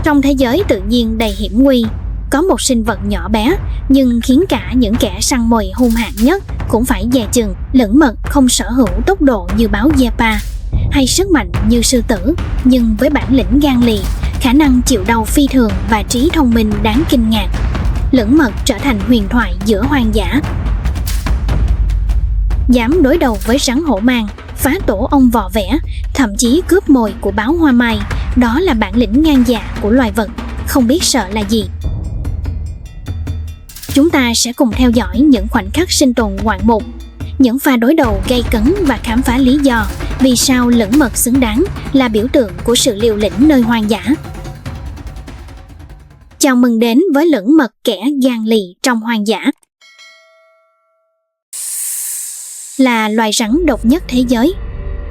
Trong thế giới tự nhiên đầy hiểm nguy, có một sinh vật nhỏ bé nhưng khiến cả những kẻ săn mồi hung hãn nhất cũng phải dè chừng. Lưỡng mật không sở hữu tốc độ như báo Zepa hay sức mạnh như sư tử, nhưng với bản lĩnh gan lì, khả năng chịu đau phi thường và trí thông minh đáng kinh ngạc, lưỡng mật trở thành huyền thoại giữa hoang dã. Dám đối đầu với rắn hổ mang, phá tổ ong vò vẽ, thậm chí cướp mồi của báo hoa mai, đó là bản lĩnh ngang dạ của loài vật, không biết sợ là gì. Chúng ta sẽ cùng theo dõi những khoảnh khắc sinh tồn ngoạn mục, những pha đối đầu gay cấn và khám phá lý do vì sao lưỡng mật xứng đáng là biểu tượng của sự liều lĩnh nơi hoang dã. Chào mừng đến với lưỡng mật, kẻ gan lì trong hoang dã. Là loài rắn độc nhất thế giới,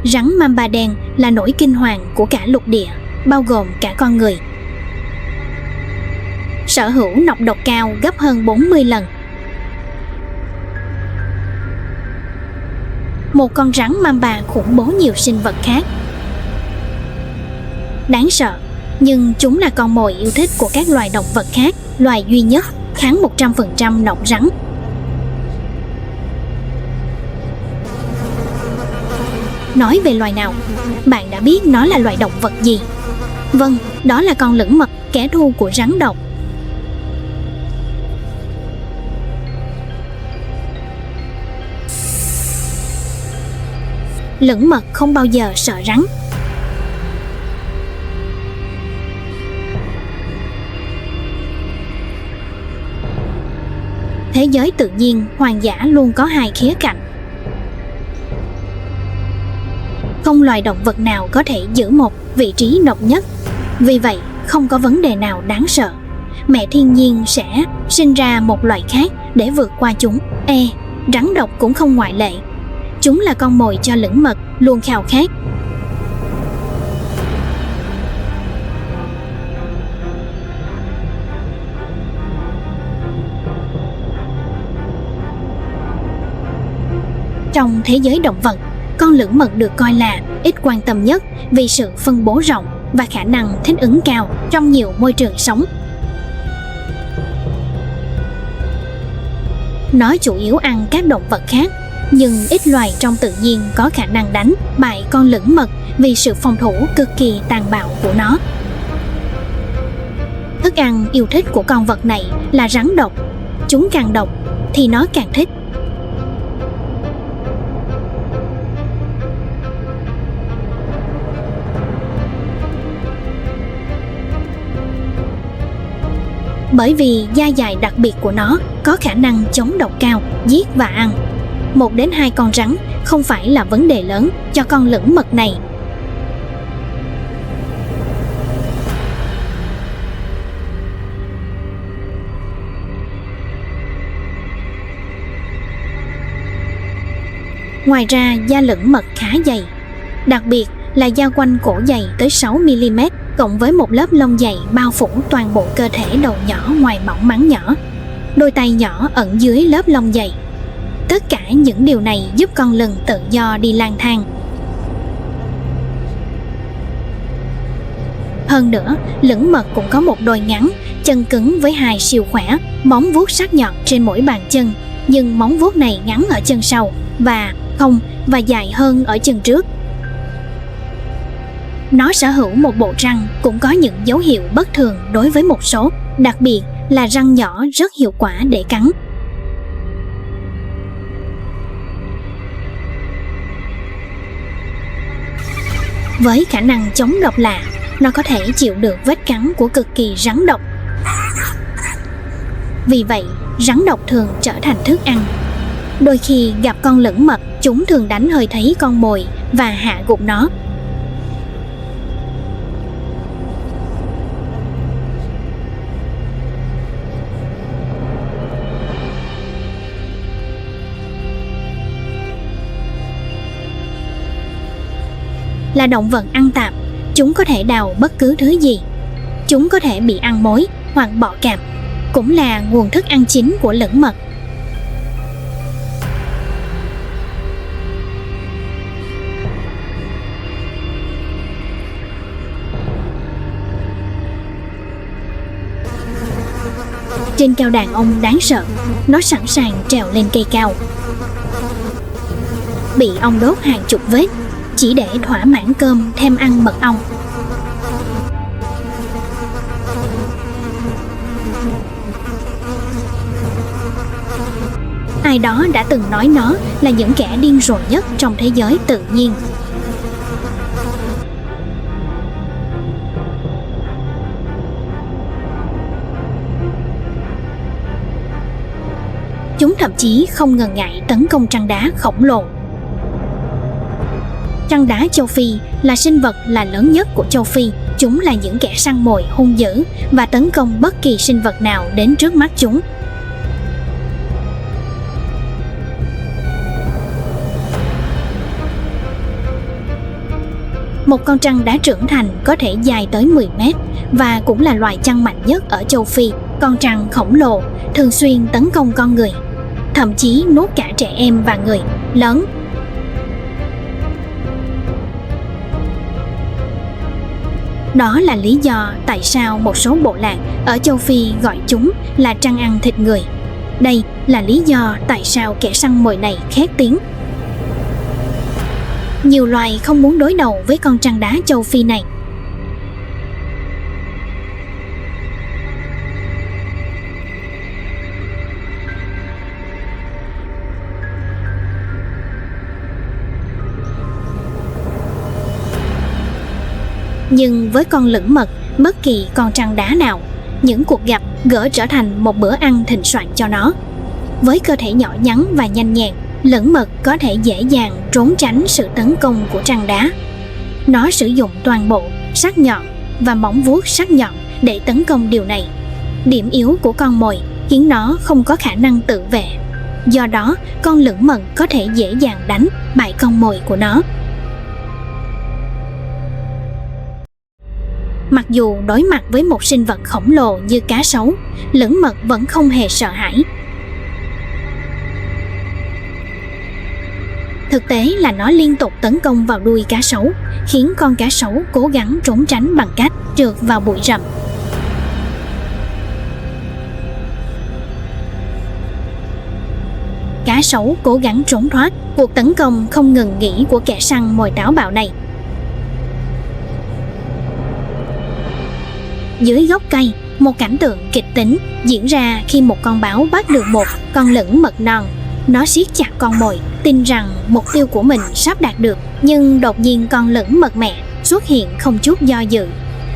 rắn mamba đen là nỗi kinh hoàng của cả lục địa, bao gồm cả con người. Sở hữu nọc độc cao gấp hơn 40 lần. Một con rắn mamba khủng bố nhiều sinh vật khác. Đáng sợ, nhưng chúng là con mồi yêu thích của các loài động vật khác, loài duy nhất kháng 100% nọc rắn. Nói về loài nào, bạn đã biết nó là loài động vật gì? Vâng, đó là con lưỡng mật, kẻ thù của rắn độc. Lưỡng mật không bao giờ sợ rắn. Thế giới tự nhiên, hoang dã luôn có hai khía cạnh. Không loài động vật nào có thể giữ một vị trí độc nhất. Vì vậy, không có vấn đề nào đáng sợ. Mẹ thiên nhiên sẽ sinh ra một loài khác để vượt qua chúng. Rắn độc cũng không ngoại lệ. Chúng là con mồi cho lưỡng mật luôn khao khát. Trong thế giới động vật, con lưỡng mật được coi là ít quan tâm nhất vì sự phân bố rộng và khả năng thích ứng cao trong nhiều môi trường sống. Nó chủ yếu ăn các động vật khác, nhưng ít loài trong tự nhiên có khả năng đánh bại con lưỡng mật vì sự phòng thủ cực kỳ tàn bạo của nó. Thức ăn yêu thích của con vật này là rắn độc. Chúng càng độc thì nó càng thích. Bởi vì da dày đặc biệt của nó có khả năng chống độc cao, giết và ăn. 1 đến 2 con rắn không phải là vấn đề lớn cho con lưỡng mật này. Ngoài ra, da lưỡng mật khá dày, đặc biệt là da quanh cổ dày tới 6mm, cộng với một lớp lông dày bao phủ toàn bộ cơ thể đầu nhỏ ngoài mỏng mắn nhỏ. Đôi tay nhỏ ẩn dưới lớp lông dày. Tất cả những điều này giúp con lừng tự do đi lang thang. Hơn nữa, lưỡng mật cũng có một đôi ngắn, chân cứng với 2 siêu khỏe, móng vuốt sắc nhọn trên mỗi bàn chân, nhưng móng vuốt này ngắn ở chân sau và dài hơn ở chân trước. Nó sở hữu một bộ răng cũng có những dấu hiệu bất thường đối với một số, đặc biệt là răng nhỏ rất hiệu quả để cắn. Với khả năng chống độc lạ, nó có thể chịu được vết cắn của cực kỳ rắn độc. Vì vậy, rắn độc thường trở thành thức ăn. Đôi khi gặp con lưỡng mật, chúng thường đánh hơi thấy con mồi và hạ gục nó. Là động vật ăn tạp, chúng có thể đào bất cứ thứ gì. Chúng có thể bị ăn mối hoặc bọ cạp, cũng là nguồn thức ăn chính của lưỡng mật. trên cao đàn ong đáng sợ. Nó sẵn sàng trèo lên cây cao, bị ong đốt hàng chục vết, chỉ để thỏa mãn cơm thêm ăn mật ong. Ai đó đã từng nói nó là những kẻ điên rồ nhất trong thế giới tự nhiên. Chúng thậm chí không ngần ngại tấn công trăng đá khổng lồ. Trăng đá châu Phi là sinh vật lớn nhất của châu Phi. Chúng là những kẻ săn mồi hung dữ và tấn công bất kỳ sinh vật nào đến trước mắt chúng. Một con trăng đá trưởng thành có thể dài tới 10 mét và cũng là loài trăng mạnh nhất ở châu Phi. Con trăng khổng lồ thường xuyên tấn công con người, thậm chí nuốt cả trẻ em và người lớn. Đó là lý do tại sao một số bộ lạc ở châu Phi gọi chúng là trăng ăn thịt người. Đây là lý do tại sao kẻ săn mồi này khét tiếng. Nhiều loài không muốn đối đầu với con trăng đá châu Phi này. Nhưng với con lửng mật, bất kỳ con trăng đá nào, những cuộc gặp gỡ trở thành một bữa ăn thịnh soạn cho nó. Với cơ thể nhỏ nhắn và nhanh nhẹn, lửng mật có thể dễ dàng trốn tránh sự tấn công của trăng đá. Nó sử dụng toàn bộ sắc nhọn và móng vuốt sắc nhọn để tấn công điều này. Điểm yếu của con mồi khiến nó không có khả năng tự vệ. Do đó, con lửng mật có thể dễ dàng đánh bại con mồi của nó. Mặc dù đối mặt với một sinh vật khổng lồ như cá sấu, lửng mật vẫn không hề sợ hãi. Thực tế là nó liên tục tấn công vào đuôi cá sấu, khiến con cá sấu cố gắng trốn tránh bằng cách trượt vào bụi rậm. Cá sấu cố gắng trốn thoát cuộc tấn công không ngừng nghỉ của kẻ săn mồi táo bạo này. Dưới gốc cây, một cảnh tượng kịch tính diễn ra khi một con báo bắt được một con lửng mật non. Nó siết chặt con mồi, tin rằng mục tiêu của mình sắp đạt được. Nhưng đột nhiên con lửng mật mẹ xuất hiện không chút do dự.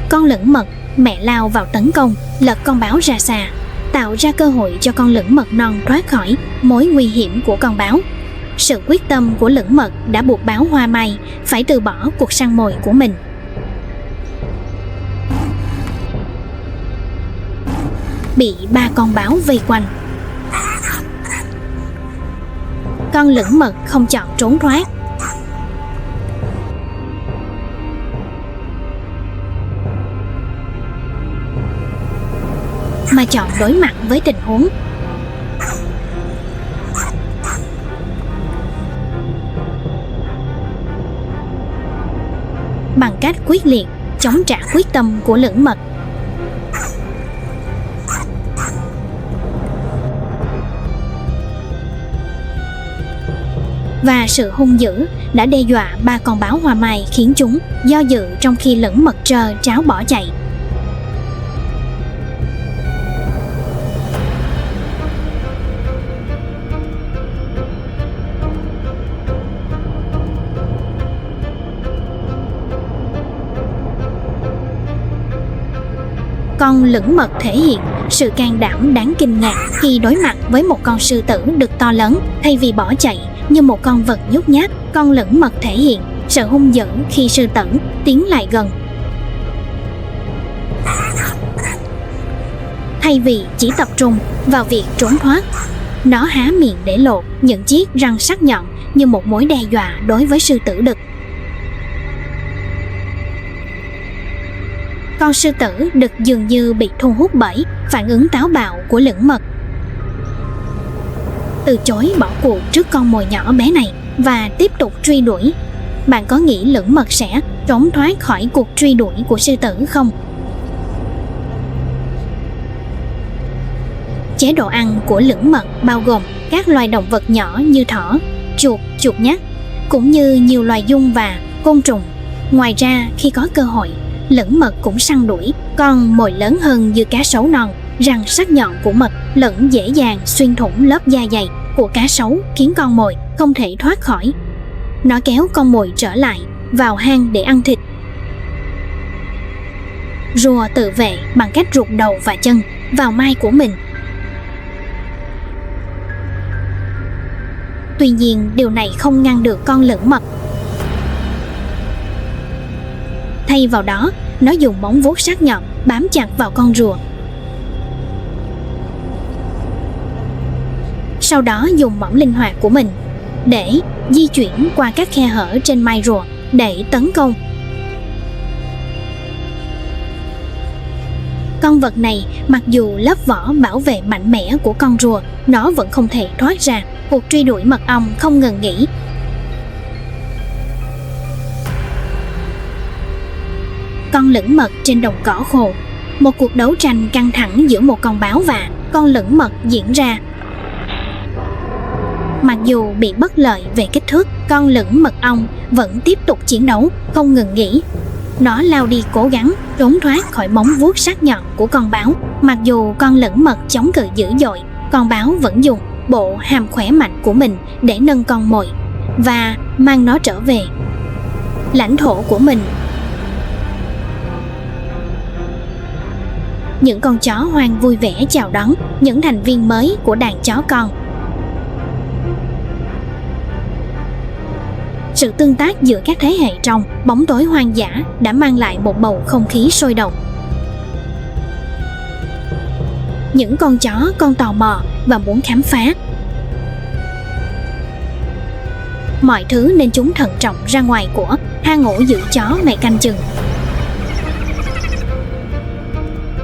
Con lửng mật mẹ lao vào tấn công, lật con báo ra xa, tạo ra cơ hội cho con lửng mật non thoát khỏi mối nguy hiểm của con báo. Sự quyết tâm của lửng mật đã buộc báo hoa mai phải từ bỏ cuộc săn mồi của mình. Bị 3 con báo vây quanh, con lửng mật không chọn trốn thoát, mà chọn đối mặt với tình huống. Bằng cách quyết liệt chống trả quyết tâm của lửng mật. Và sự hung dữ đã đe dọa 3 con báo hoa mai, khiến chúng do dự trong khi lửng mật trơ tráo bỏ chạy. Con lửng mật thể hiện sự can đảm đáng kinh ngạc khi đối mặt với một con sư tử đực to lớn. Thay vì bỏ chạy như một con vật nhút nhát, con lửng mật thể hiện sự hung dữ khi sư tử tiến lại gần. Thay vì chỉ tập trung vào việc trốn thoát, nó há miệng để lộ những chiếc răng sắc nhọn như một mối đe dọa đối với sư tử đực. Con sư tử đực dường như bị thu hút bởi phản ứng táo bạo của lửng mật, từ chối bỏ cuộc trước con mồi nhỏ bé này và tiếp tục truy đuổi. Bạn có nghĩ lửng mật sẽ trốn thoát khỏi cuộc truy đuổi của sư tử không? Chế độ ăn của lưỡng mật bao gồm các loài động vật nhỏ như thỏ, chuột, chuột nhắt, cũng như nhiều loài giun và côn trùng. Ngoài ra, khi có cơ hội, lưỡng mật cũng săn đuổi con mồi lớn hơn như cá sấu non. Răng sắc nhọn của mật lẫn dễ dàng xuyên thủng lớp da dày của cá sấu, khiến con mồi không thể thoát khỏi. Nó kéo con mồi trở lại vào hang để ăn thịt. Rùa tự vệ bằng cách rụt đầu và chân vào mai của mình. Tuy nhiên, điều này không ngăn được con lưỡng mật. Thay vào đó, nó dùng móng vuốt sắc nhọn bám chặt vào con rùa. Sau đó dùng móng linh hoạt của mình để di chuyển qua các khe hở trên mai rùa để tấn công. Con vật này, mặc dù lớp vỏ bảo vệ mạnh mẽ của con rùa, nó vẫn không thể thoát ra. Cuộc truy đuổi mật ong không ngừng nghỉ. Con lưỡng mật trên đồng cỏ khô. Một cuộc đấu tranh căng thẳng giữa một con báo và con lưỡng mật diễn ra. Mặc dù bị bất lợi về kích thước, con lưỡng mật ong vẫn tiếp tục chiến đấu, không ngừng nghỉ. Nó lao đi cố gắng trốn thoát khỏi móng vuốt sắc nhọn của con báo. Mặc dù con lưỡng mật chống cự dữ dội, con báo vẫn dùng bộ hàm khỏe mạnh của mình để nâng con mồi và mang nó trở về lãnh thổ của mình. Những con chó hoang vui vẻ chào đón những thành viên mới của đàn chó con. Sự tương tác giữa các thế hệ trong bóng tối hoang dã đã mang lại một bầu không khí sôi động. Những con chó con tò mò và muốn khám phá. Mọi thứ nên chúng thận trọng ra ngoài của hang ổ giữ chó mẹ canh chừng.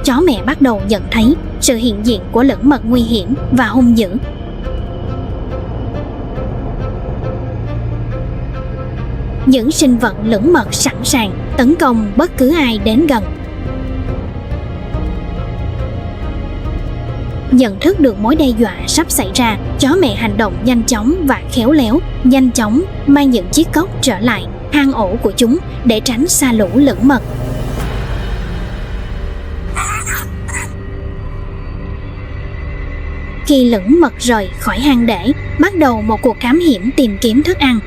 Chó mẹ bắt đầu nhận thấy sự hiện diện của lưỡng mật nguy hiểm và hung dữ. Những sinh vật lưỡng mật sẵn sàng tấn công bất cứ ai đến gần. Nhận thức được mối đe dọa sắp xảy ra, chó mẹ hành động nhanh chóng và khéo léo, nhanh chóng mang những chiếc cốc trở lại hang ổ của chúng để tránh xa lũ lưỡng mật. Khi lưỡng mật rời khỏi hang để bắt đầu một cuộc thám hiểm tìm kiếm thức ăn.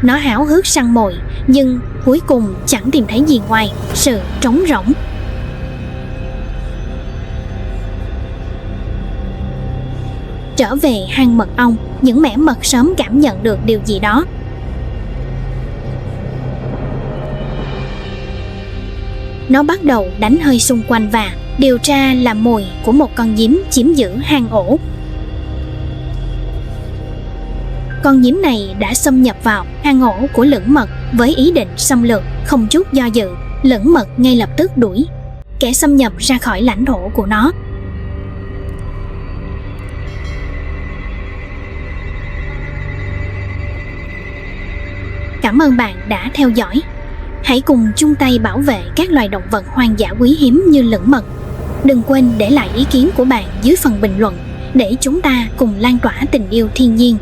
Nó háo hức săn mồi, nhưng cuối cùng chẳng tìm thấy gì ngoài sự trống rỗng. Trở về hang mật ong, những mẻ mật sớm cảm nhận được điều gì đó. Nó bắt đầu đánh hơi xung quanh và điều tra làm mồi của một con nhím chiếm giữ hang ổ. Con nhím này đã xâm nhập vào hang ổ của lưỡng mật với ý định xâm lược. Không chút do dự, lưỡng mật ngay lập tức đuổi kẻ xâm nhập ra khỏi lãnh thổ của nó. Cảm ơn bạn đã theo dõi. Hãy cùng chung tay bảo vệ các loài động vật hoang dã quý hiếm như lưỡng mật. Đừng quên để lại ý kiến của bạn dưới phần bình luận để chúng ta cùng lan tỏa tình yêu thiên nhiên.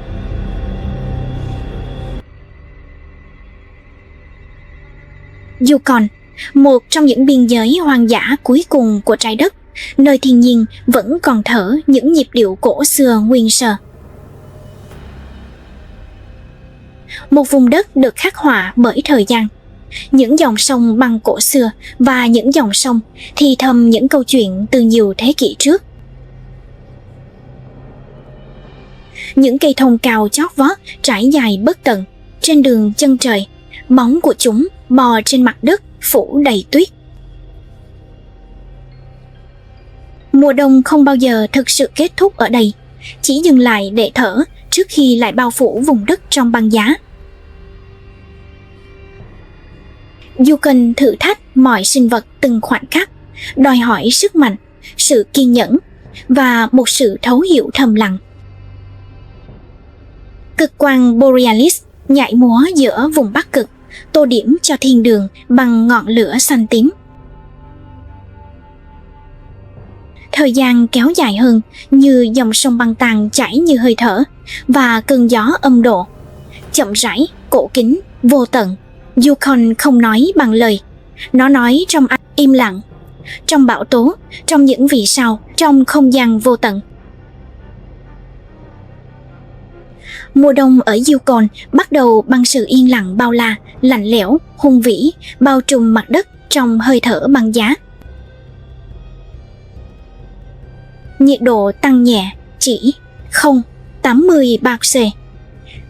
Yukon, một trong những biên giới hoang dã cuối cùng của trái đất, nơi thiên nhiên vẫn còn thở những nhịp điệu cổ xưa nguyên sơ. Một vùng đất được khắc họa bởi thời gian, những dòng sông băng cổ xưa và những dòng sông thì thầm những câu chuyện từ nhiều thế kỷ trước. Những cây thông cao chót vót trải dài bất tận trên đường chân trời, bóng của chúng bò trên mặt đất phủ đầy tuyết. Mùa đông không bao giờ thực sự kết thúc ở đây, chỉ dừng lại để thở trước khi lại bao phủ vùng đất trong băng giá. Yukon thử thách mọi sinh vật từng khoảnh khắc, đòi hỏi sức mạnh, sự kiên nhẫn và một sự thấu hiểu thầm lặng. Cực quang Borealis nhảy múa giữa vùng Bắc Cực, tô điểm cho thiên đường bằng ngọn lửa xanh tím. Thời gian kéo dài hơn, như dòng sông băng tàn chảy như hơi thở, và cơn gió âm độ. Chậm rãi, cổ kính, vô tận. Yukon không nói bằng lời. Nó nói trong im lặng, trong bão tố, trong những vì sao, trong không gian vô tận. Mùa đông ở Yukon bắt đầu bằng sự yên lặng bao la, lạnh lẽo, hùng vĩ, bao trùm mặt đất trong hơi thở băng giá. Nhiệt độ tăng nhẹ, chỉ 0-80 độ C.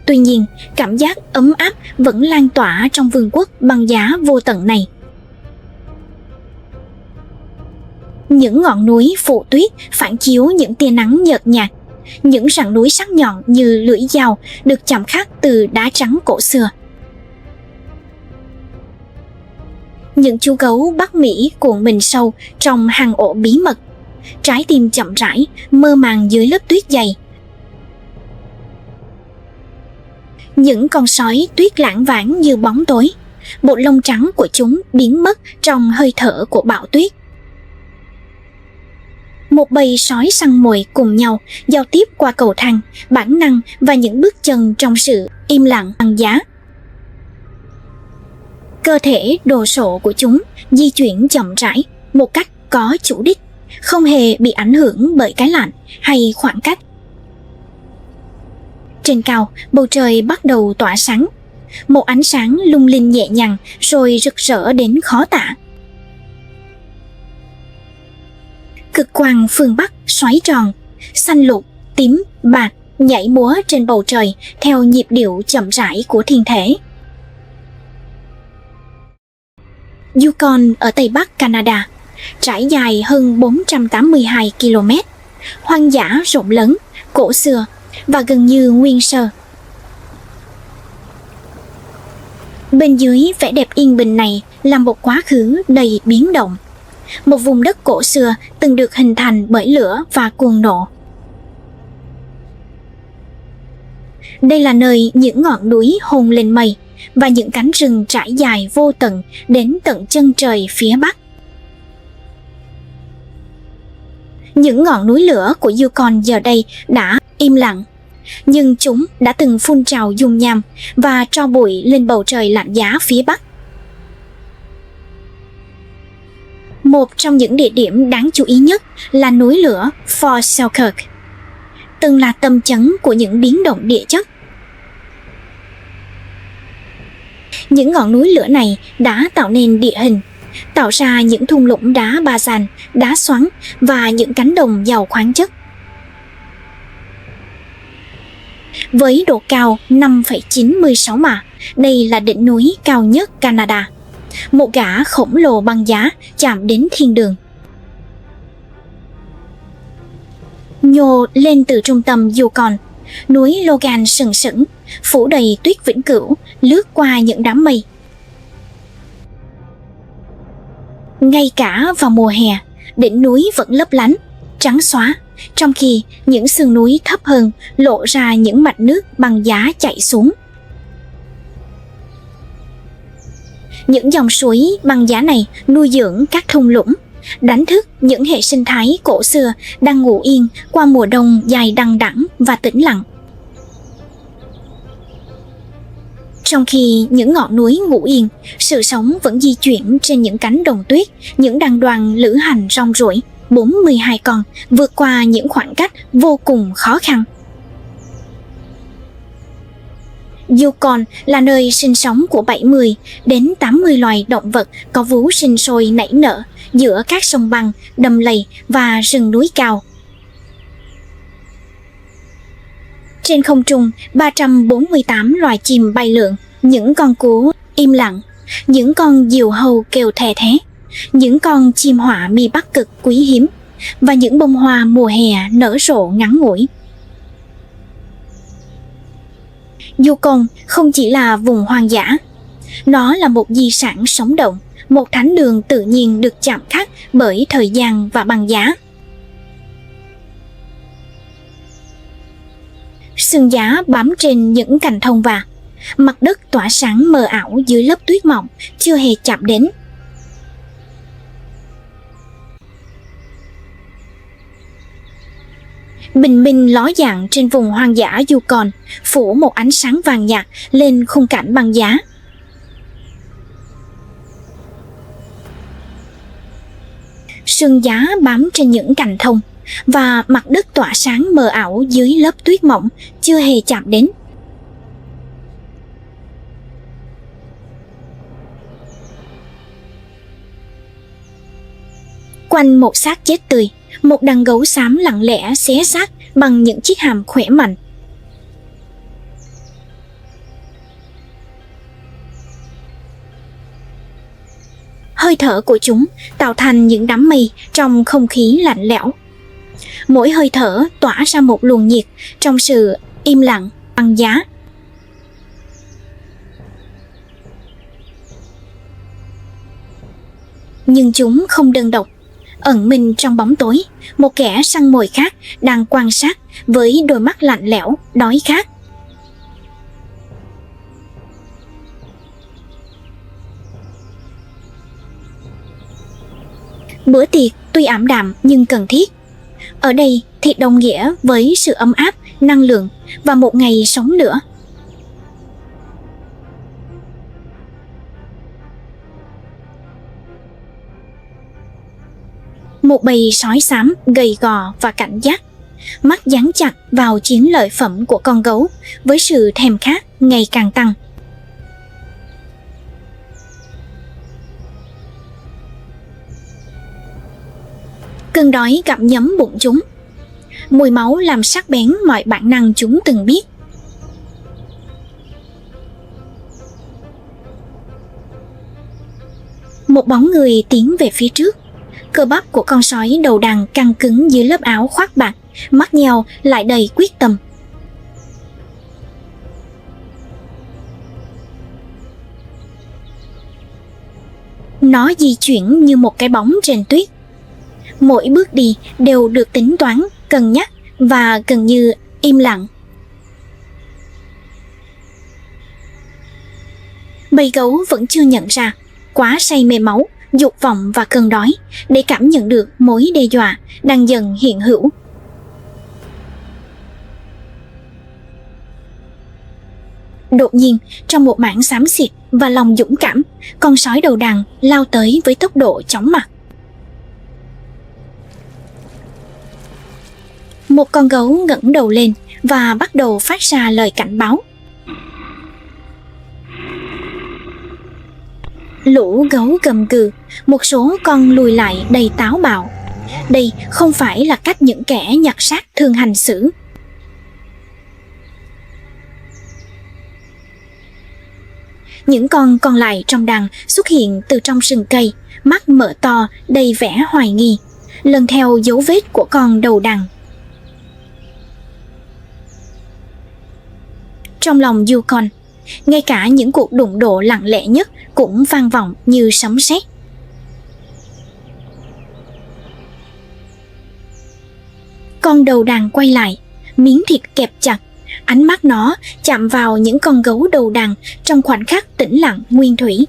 Tuy nhiên, cảm giác ấm áp vẫn lan tỏa trong vương quốc băng giá vô tận này. Những ngọn núi phủ tuyết phản chiếu những tia nắng nhợt nhạt. Những rặng núi sắc nhọn như lưỡi dao được chạm khắc từ đá trắng cổ xưa. Những chú gấu Bắc Mỹ cuộn mình sâu trong hang ổ bí mật. Trái tim chậm rãi, mơ màng dưới lớp tuyết dày. Những con sói tuyết lãng vãng như bóng tối. Bộ lông trắng của chúng biến mất trong hơi thở của bão tuyết. Một bầy sói săn mồi cùng nhau giao tiếp qua cầu thang, bản năng và những bước chân trong sự im lặng băng giá. Cơ thể đồ sộ của chúng di chuyển chậm rãi, một cách có chủ đích, không hề bị ảnh hưởng bởi cái lạnh hay khoảng cách. Trên cao, bầu trời bắt đầu tỏa sáng. Một ánh sáng lung linh nhẹ nhàng rồi rực rỡ đến khó tả. Cực quang phương Bắc xoáy tròn, xanh lục, tím, bạc nhảy múa trên bầu trời theo nhịp điệu chậm rãi của thiên thể. Yukon ở Tây Bắc Canada, trải dài hơn 482 km, hoang dã rộng lớn, cổ xưa và gần như nguyên sơ. Bên dưới vẻ đẹp yên bình này là một quá khứ đầy biến động. Một vùng đất cổ xưa từng được hình thành bởi lửa và cuồng nộ. Đây là nơi những ngọn núi hôn lên mây và những cánh rừng trải dài vô tận đến tận chân trời phía Bắc. Những ngọn núi lửa của Yukon giờ đây đã im lặng, nhưng chúng đã từng phun trào dung nham và tro bụi lên bầu trời lạnh giá phía Bắc. Một trong những địa điểm đáng chú ý nhất là núi lửa Fort Selkirk, từng là tâm chấn của những biến động địa chất. Những ngọn núi lửa này đã tạo nên địa hình, tạo ra những thung lũng đá ba dàn, đá xoắn và những cánh đồng giàu khoáng chất. Với độ cao 5,96 mã, đây là đỉnh núi cao nhất Canada. Một gã khổng lồ băng giá chạm đến thiên đường. Nhô lên từ trung tâm Yukon, núi Logan sừng sững, phủ đầy tuyết vĩnh cửu, lướt qua những đám mây. Ngay cả vào mùa hè, đỉnh núi vẫn lấp lánh, trắng xóa, trong khi những sườn núi thấp hơn lộ ra những mạch nước băng giá chảy xuống. Những dòng suối băng giá này nuôi dưỡng các thung lũng, đánh thức những hệ sinh thái cổ xưa đang ngủ yên qua mùa đông dài đằng đẵng và tĩnh lặng. Trong khi những ngọn núi ngủ yên, sự sống vẫn di chuyển trên những cánh đồng tuyết, những đàn đoàn lữ hành rong ruổi, 42 con vượt qua những khoảng cách vô cùng khó khăn. Yukon là nơi sinh sống của 70 đến 80 loài động vật có vú sinh sôi nảy nở giữa các sông băng, đầm lầy và rừng núi cao. Trên không trung, 348 loài chim bay lượn, những con cú im lặng, những con diều hâu kêu thè thé, những con chim họa mi Bắc Cực quý hiếm và những bông hoa mùa hè nở rộ ngắn ngủi. Yukon không chỉ là vùng hoang dã, nó là một di sản sống động, một thánh đường tự nhiên được chạm khắc bởi thời gian và băng giá. Sương giá bám trên những cành thông vàng, mặt đất tỏa sáng mờ ảo dưới lớp tuyết mỏng chưa hề chạm đến. bình minh ló dạng trên vùng hoang dã Yukon, phủ một ánh sáng vàng nhạt lên khung cảnh băng giá. Sương giá bám trên những cành thông và mặt đất tỏa sáng mờ ảo dưới lớp tuyết mỏng chưa hề chạm đến. Quanh một xác chết tươi, một đàn gấu xám lặng lẽ xé xác bằng những chiếc hàm khỏe mạnh. Hơi thở của chúng tạo thành những đám mây trong không khí lạnh lẽo. Mỗi hơi thở tỏa ra một luồng nhiệt trong sự im lặng băng giá. Nhưng chúng không đơn độc. Ẩn mình trong bóng tối, một kẻ săn mồi khác đang quan sát với đôi mắt lạnh lẽo, đói khát. Bữa tiệc tuy ảm đạm nhưng cần thiết. Ở đây thịt đồng nghĩa với sự ấm áp, năng lượng và một ngày sống nữa. Một bầy sói xám gầy gò và cảnh giác, mắt dán chặt vào chiến lợi phẩm của con gấu với sự thèm khát ngày càng tăng. Cơn đói gặm nhấm bụng chúng. Mùi máu làm sắc bén mọi bản năng chúng từng biết. Một bóng người tiến về phía trước. Cơ bắp của con sói đầu đàn căng cứng dưới lớp áo khoác bạc, mắt nheo lại đầy quyết tâm. Nó di chuyển như một cái bóng trên tuyết. Mỗi bước đi đều được tính toán, cân nhắc và gần như im lặng. Bầy gấu vẫn chưa nhận ra, quá say mê máu, dục vọng và cơn đói để cảm nhận được mối đe dọa đang dần hiện hữu. Đột nhiên, trong một mảng xám xịt và lòng dũng cảm, con sói đầu đàn lao tới với tốc độ chóng mặt. Một con gấu ngẩng đầu lên và bắt đầu phát ra lời cảnh báo. Lũ gấu gầm gừ, một số con lùi lại đầy táo bạo. Đây không phải là cách những kẻ nhặt xác thường hành xử. Những con còn lại trong đàn xuất hiện từ trong rừng cây, mắt mở to đầy vẻ hoài nghi, lần theo dấu vết của con đầu đàn. Trong lòng Yukon, ngay cả những cuộc đụng độ lặng lẽ nhất cũng vang vọng như sấm sét. Con đầu đàn quay lại, miếng thịt kẹp chặt, ánh mắt nó chạm vào những con gấu đầu đàn trong khoảnh khắc tĩnh lặng nguyên thủy.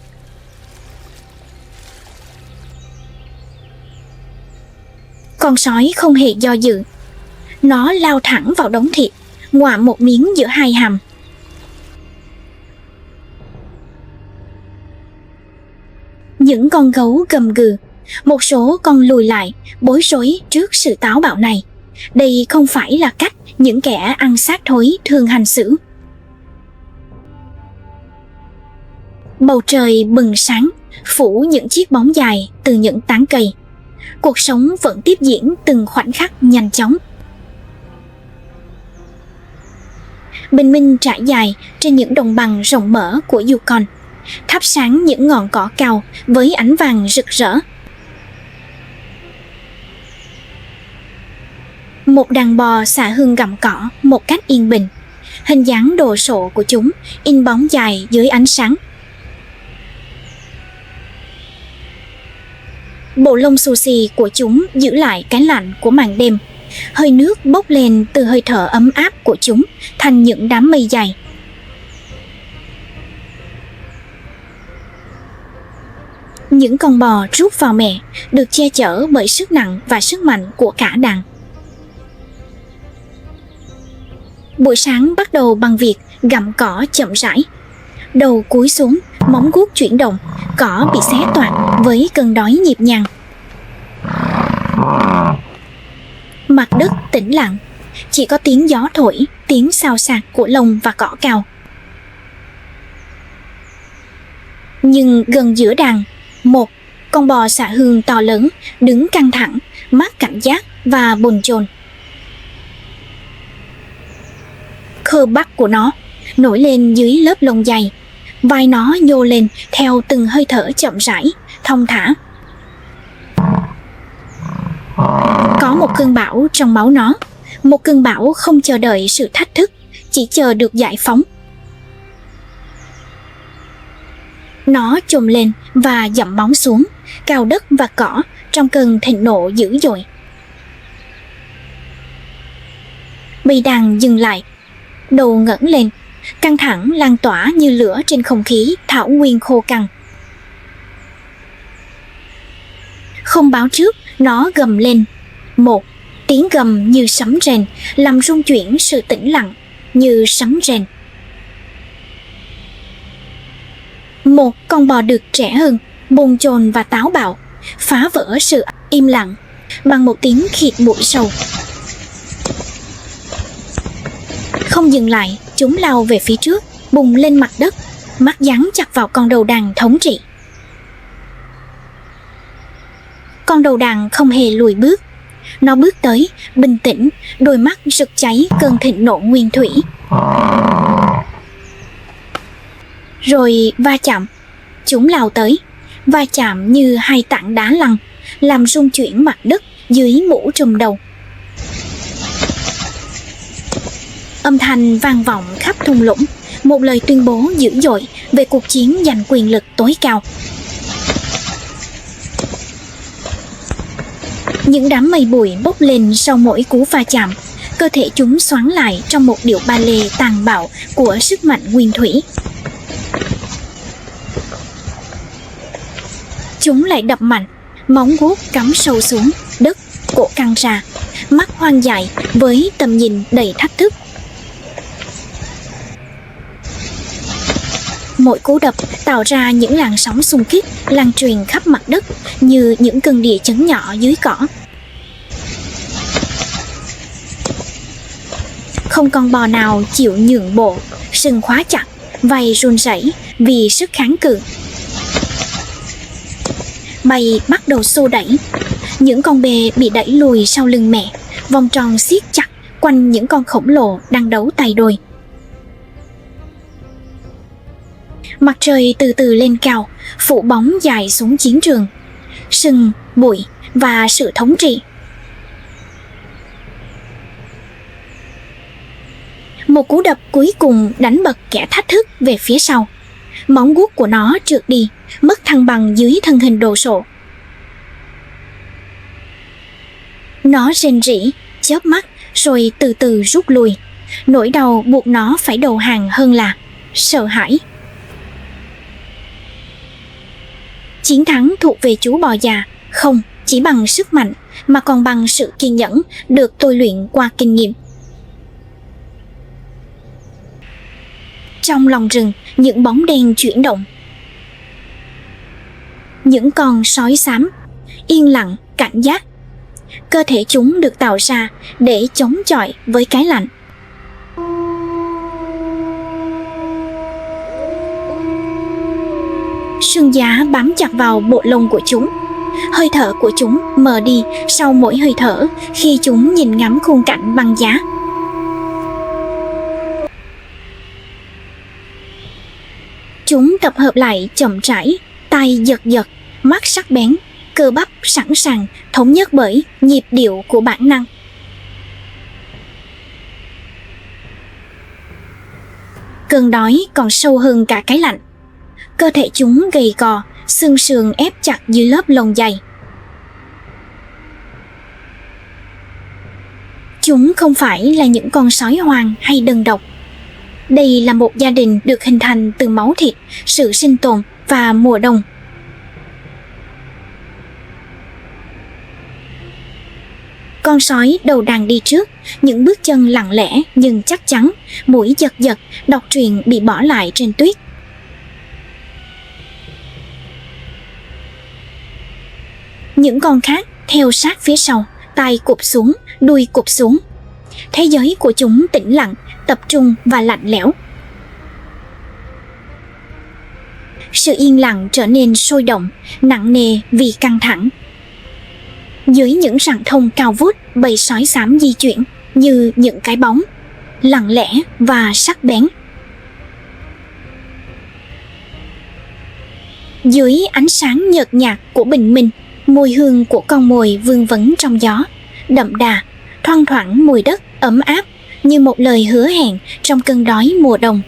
Con sói không hề do dự. Nó lao thẳng vào đống thịt, ngoạm một miếng giữa hai hàm. Những con gấu gầm gừ, một số con lùi lại, bối rối trước sự táo bạo này. Đây không phải là cách những kẻ ăn xác thối thường hành xử. Bầu trời bừng sáng, phủ những chiếc bóng dài từ những tán cây. Cuộc sống vẫn tiếp diễn từng khoảnh khắc nhanh chóng. Bình minh trải dài trên những đồng bằng rộng mở của Yukon, thắp sáng những ngọn cỏ cao với ánh vàng rực rỡ. Một đàn bò xả hương gặm cỏ một cách yên bình. Hình dáng đồ sộ của chúng in bóng dài dưới ánh sáng. Bộ lông xù xì của chúng giữ lại cái lạnh của màn đêm. Hơi nước bốc lên từ hơi thở ấm áp của chúng thành những đám mây dày. Những con bò rút vào mẹ được che chở bởi sức nặng và sức mạnh của cả đàn. Buổi sáng bắt đầu bằng việc gặm cỏ chậm rãi. Đầu cúi xuống, móng guốc chuyển động, cỏ bị xé toạc với cơn đói nhịp nhàng. Mặt đất tĩnh lặng, chỉ có tiếng gió thổi, tiếng xào xạc của lông và cỏ cào. Nhưng gần giữa đàn, một con bò xạ hương to lớn đứng căng thẳng, mắt cảnh giác và bồn chồn. Khơ bắc của nó nổi lên dưới lớp lông dày, vai nó nhô lên theo từng hơi thở chậm rãi, thong thả. Có một cơn bão trong máu nó, một cơn bão không chờ đợi sự thách thức, chỉ chờ được giải phóng. Nó chồm lên và dậm móng xuống, cào đất và cỏ trong cơn thịnh nộ dữ dội. Bầy đàn dừng lại, đầu ngẩng lên, căng thẳng lan tỏa như lửa trên không khí thảo nguyên khô cằn. Không báo trước, nó gầm lên. Một tiếng gầm như sấm rền, làm rung chuyển sự tĩnh lặng như sấm rền. Một con bò đực trẻ hơn, bồn chồn và táo bạo, phá vỡ sự im lặng bằng một tiếng khịt bụi sâu. Không dừng lại, chúng lao về phía trước, bùng lên mặt đất, mắt dán chặt vào con đầu đàn thống trị. Con đầu đàn không hề lùi bước. Nó bước tới, bình tĩnh, đôi mắt rực cháy cơn thịnh nộ nguyên thủy. Rồi va chạm. Chúng lao tới, va chạm như hai tảng đá lăn, làm rung chuyển mặt đất dưới mũ trùm đầu. Âm thanh vang vọng khắp thung lũng, một lời tuyên bố dữ dội về cuộc chiến giành quyền lực tối cao. Những đám mây bụi bốc lên sau mỗi cú va chạm, cơ thể chúng xoắn lại trong một điệu ba lê tàn bạo của sức mạnh nguyên thủy. Chúng lại đập mạnh, móng guốc cắm sâu xuống đất, cổ căng ra, mắt hoang dại với tầm nhìn đầy thách thức. Mỗi cú đập tạo ra những làn sóng xung kích lan truyền khắp mặt đất như những cơn địa chấn nhỏ dưới cỏ. Không con bò nào chịu nhượng bộ, sừng khóa chặt, vai run rẩy vì sức kháng cự. Bầy bắt đầu xô đẩy. Những con bê bị đẩy lùi sau lưng mẹ, vòng tròn siết chặt quanh những con khổng lồ đang đấu tay đôi. Mặt trời từ từ lên cao, phủ bóng dài xuống chiến trường. Sừng, bụi và sự thống trị. Một cú đập cuối cùng đánh bật kẻ thách thức về phía sau. Móng guốc của nó trượt đi, mất thăng bằng dưới thân hình đồ sộ. Nó rên rỉ, chớp mắt rồi từ từ rút lui. Nỗi đau buộc nó phải đầu hàng hơn là sợ hãi. Chiến thắng thuộc về chú bò già, không chỉ bằng sức mạnh mà còn bằng sự kiên nhẫn được tôi luyện qua kinh nghiệm. Trong lòng rừng, những bóng đen chuyển động. Những con sói xám, yên lặng, cảnh giác. Cơ thể chúng được tạo ra để chống chọi với cái lạnh. Sương giá bám chặt vào bộ lông của chúng. Hơi thở của chúng mờ đi sau mỗi hơi thở khi chúng nhìn ngắm khung cảnh băng giá. Chúng tập hợp lại chậm rãi, tay giật giật, mắt sắc bén, cơ bắp sẵn sàng thống nhất bởi nhịp điệu của bản năng. Cơn đói còn sâu hơn cả cái lạnh. Cơ thể chúng gầy gò, xương sườn ép chặt dưới lớp lông dày. Chúng không phải là những con sói hoang hay đơn độc. Đây là một gia đình được hình thành từ máu thịt, sự sinh tồn và mùa đông. Con sói đầu đàn đi trước, những bước chân lặng lẽ nhưng chắc chắn, mũi giật giật, đọc truyện bị bỏ lại trên tuyết. Những con khác theo sát phía sau, tai cụp xuống, đuôi cụp xuống. Thế giới của chúng tĩnh lặng, tập trung và lạnh lẽo. Sự yên lặng trở nên sôi động, nặng nề vì căng thẳng. Dưới những rặng thông cao vút, bầy sói xám di chuyển như những cái bóng, lặng lẽ và sắc bén. Dưới ánh sáng nhợt nhạt của bình minh, mùi hương của con mồi vương vấn trong gió, đậm đà, thoang thoảng mùi đất ấm áp như một lời hứa hẹn trong cơn đói mùa đông.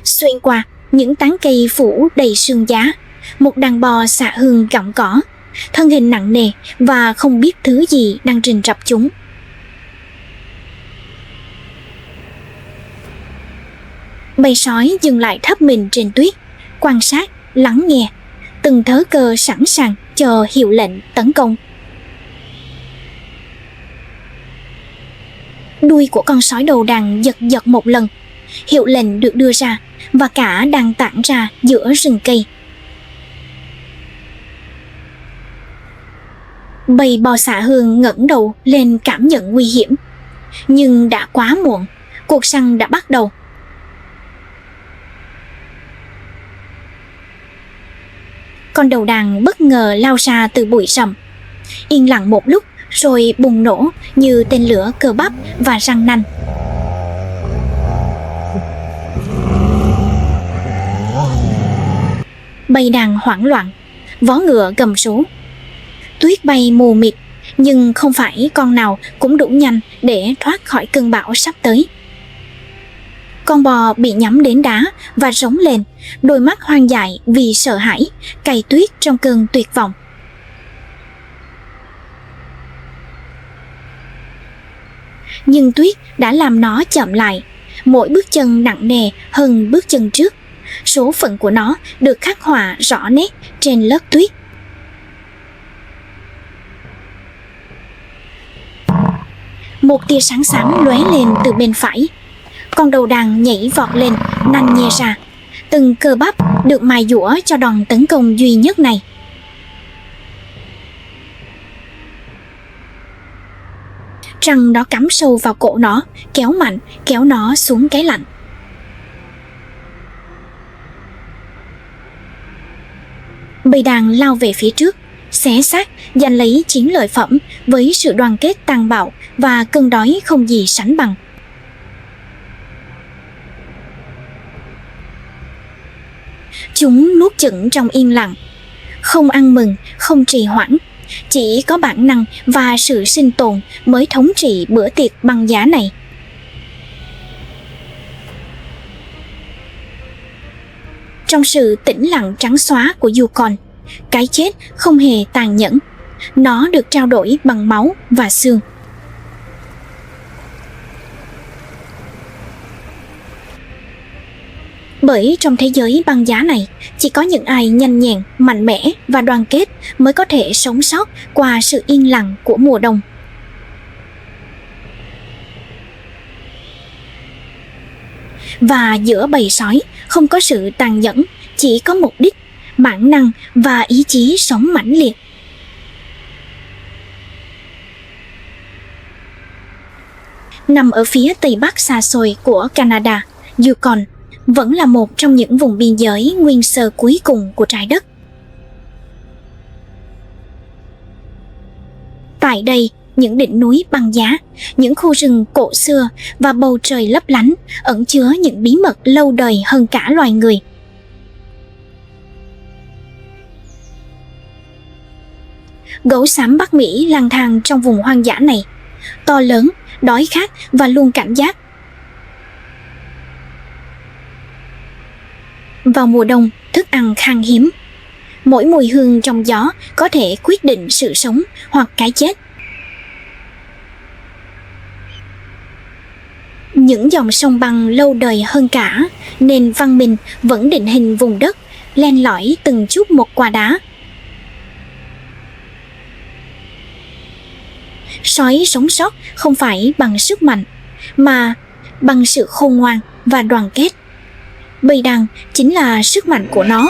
Xuyên qua những tán cây phủ đầy sương giá, một đàn bò xạ hương gặm cỏ, thân hình nặng nề và không biết thứ gì đang rình rập chúng. Bầy sói dừng lại thấp mình trên tuyết, quan sát, lắng nghe, từng thớ cơ sẵn sàng chờ hiệu lệnh tấn công. Đuôi của con sói đầu đàn giật giật một lần, hiệu lệnh được đưa ra và cả đàn tản ra giữa rừng cây. Bầy bò xạ hương ngẩng đầu lên cảm nhận nguy hiểm, nhưng đã quá muộn, cuộc săn đã bắt đầu. Con đầu đàn bất ngờ lao ra từ bụi rậm, yên lặng một lúc rồi bùng nổ như tên lửa cơ bắp và răng nanh. Bầy đàn hoảng loạn, vó ngựa gầm rú. Tuyết bay mù mịt, nhưng không phải con nào cũng đủ nhanh để thoát khỏi cơn bão sắp tới. Con bò bị nhắm đến đá và rống lên, đôi mắt hoang dại vì sợ hãi, cày tuyết trong cơn tuyệt vọng. Nhưng tuyết đã làm nó chậm lại, mỗi bước chân nặng nề hơn bước chân trước. Số phận của nó được khắc họa rõ nét trên lớp tuyết. Một tia sáng xám lóe lên từ bên phải. Con đầu đàn nhảy vọt lên, nanh nhe ra. Từng cơ bắp được mài dũa cho đòn tấn công duy nhất này. Răng nó cắm sâu vào cổ nó, kéo mạnh, kéo nó xuống cái lạnh. Bầy đàn lao về phía trước, xé xác, giành lấy chiến lợi phẩm với sự đoàn kết tàn bạo và cơn đói không gì sánh bằng. Chúng nuốt chửng trong yên lặng, không ăn mừng, không trì hoãn. Chỉ có bản năng và sự sinh tồn mới thống trị bữa tiệc băng giá này. Trong sự tĩnh lặng trắng xóa của Yukon, cái chết không hề tàn nhẫn. Nó được trao đổi bằng máu và xương. Bởi trong thế giới băng giá này, chỉ có những ai nhanh nhẹn, mạnh mẽ và đoàn kết mới có thể sống sót qua sự yên lặng của mùa đông. Và giữa bầy sói không có sự tàn nhẫn, chỉ có mục đích, bản năng và ý chí sống mãnh liệt. Nằm ở phía tây bắc xa xôi của Canada, Yukon vẫn là một trong những vùng biên giới nguyên sơ cuối cùng của trái đất. Tại đây, những đỉnh núi băng giá, những khu rừng cổ xưa và bầu trời lấp lánh ẩn chứa những bí mật lâu đời hơn cả loài người. Gấu xám Bắc Mỹ lang thang trong vùng hoang dã này, to lớn, đói khát và luôn cảnh giác. Vào mùa đông, thức ăn khan hiếm. Mỗi mùi hương trong gió có thể quyết định sự sống hoặc cái chết. Những dòng sông băng lâu đời hơn cả, nền văn minh vẫn định hình vùng đất, len lỏi từng chút một qua đá. Sói sống sót không phải bằng sức mạnh, mà bằng sự khôn ngoan và đoàn kết. Bầy đàn chính là sức mạnh của nó.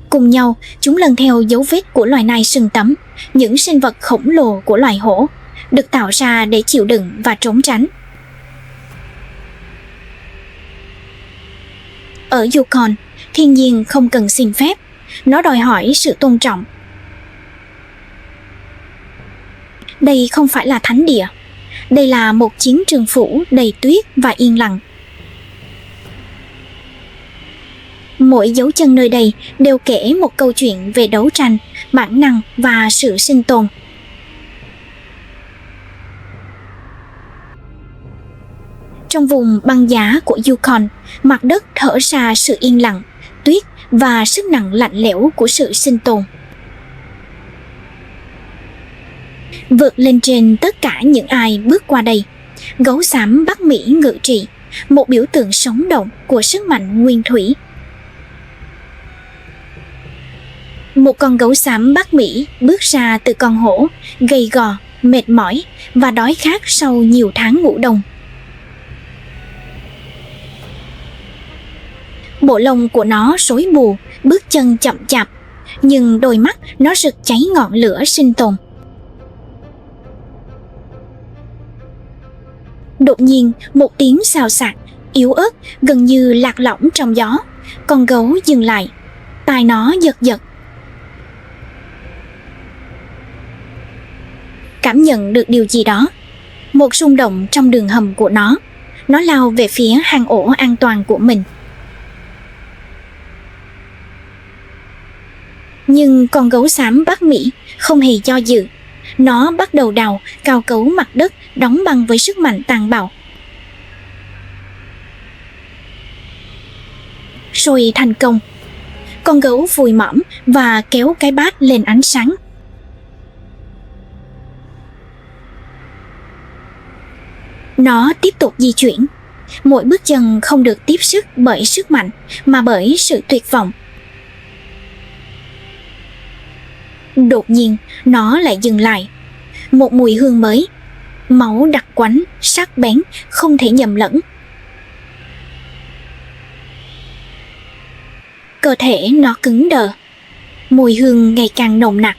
Cùng nhau, chúng lần theo dấu vết của loài nai sừng tấm, những sinh vật khổng lồ của loài hổ, được tạo ra để chịu đựng và trốn tránh. Ở Yukon, thiên nhiên không cần xin phép, nó đòi hỏi sự tôn trọng. Đây không phải là thánh địa, đây là một chiến trường phủ đầy tuyết và yên lặng. Mỗi dấu chân nơi đây đều kể một câu chuyện về đấu tranh, bản năng và sự sinh tồn. Trong vùng băng giá của Yukon, mặt đất thở ra sự yên lặng, tuyết và sức nặng lạnh lẽo của sự sinh tồn. Vượt lên trên tất cả những ai bước qua đây, gấu xám Bắc Mỹ ngự trị, một biểu tượng sống động của sức mạnh nguyên thủy. Một con gấu xám Bắc Mỹ bước ra từ con hổ, gầy gò, mệt mỏi và đói khát sau nhiều tháng ngủ đông. Bộ lông của nó rối bù, bước chân chậm chạp, nhưng đôi mắt nó rực cháy ngọn lửa sinh tồn. Đột nhiên, một tiếng xào xạc, yếu ớt, gần như lạc lõng trong gió. Con gấu dừng lại, tai nó giật giật. Cảm nhận được điều gì đó, một rung động trong đường hầm của nó lao về phía hang ổ an toàn của mình. Nhưng con gấu xám Bắc Mỹ không hề do dự. Nó bắt đầu đào, cào cấu mặt đất, đóng băng với sức mạnh tàn bạo. Rồi thành công. Con gấu vùi mõm và kéo cái bát lên ánh sáng. Nó tiếp tục di chuyển. Mỗi bước chân không được tiếp sức bởi sức mạnh, mà bởi sự tuyệt vọng. Đột nhiên, nó lại dừng lại. Một mùi hương mới, máu đặc quánh, sắc bén, không thể nhầm lẫn. Cơ thể nó cứng đờ. Mùi hương ngày càng nồng nặc,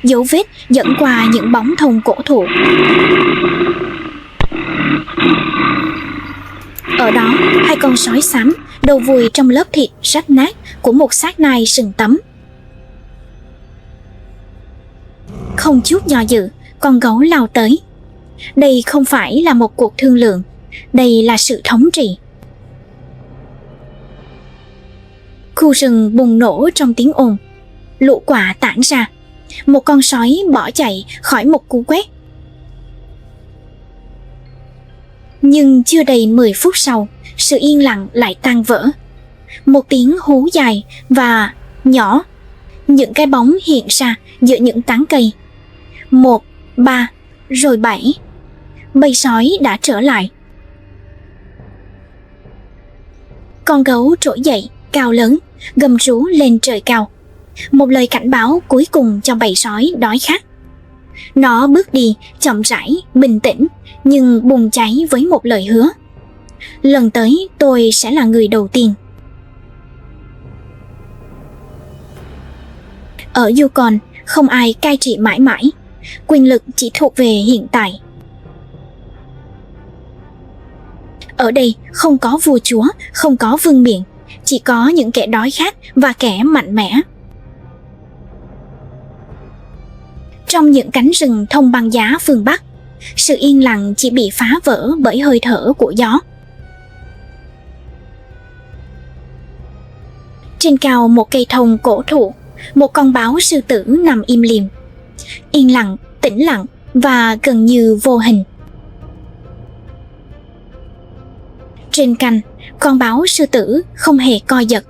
dấu vết dẫn qua những bóng thùng cổ thụ. Ở đó, hai con sói xám đầu vùi trong lớp thịt rách nát của một xác nai sừng tấm. Không chút do dự, con gấu lao tới. Đây không phải là một cuộc thương lượng, đây là sự thống trị. Khu rừng bùng nổ trong tiếng ồn, lũ quả tản ra. Một con sói bỏ chạy khỏi một cú quét. Nhưng chưa đầy 10 phút sau, sự yên lặng lại tan vỡ. Một tiếng hú dài và nhỏ, những cái bóng hiện ra giữa những tán cây. 1, 3, rồi 7. Bầy sói đã trở lại. Con gấu trỗi dậy, cao lớn, gầm rú lên trời cao. Một lời cảnh báo cuối cùng cho bầy sói đói khát. Nó bước đi chậm rãi, bình tĩnh, nhưng bùng cháy với một lời hứa. Lần tới tôi sẽ là người đầu tiên. Ở Yukon, không ai cai trị mãi mãi. Quyền lực chỉ thuộc về hiện tại. Ở đây không có vua chúa, không có vương miện, chỉ có những kẻ đói khát và kẻ mạnh mẽ. Trong những cánh rừng thông băng giá phương Bắc, sự yên lặng chỉ bị phá vỡ bởi hơi thở của gió. Trên cao một cây thông cổ thụ, một con báo sư tử nằm im lìm. Yên lặng, tĩnh lặng và gần như vô hình. Trên cành, con báo sư tử không hề co giật.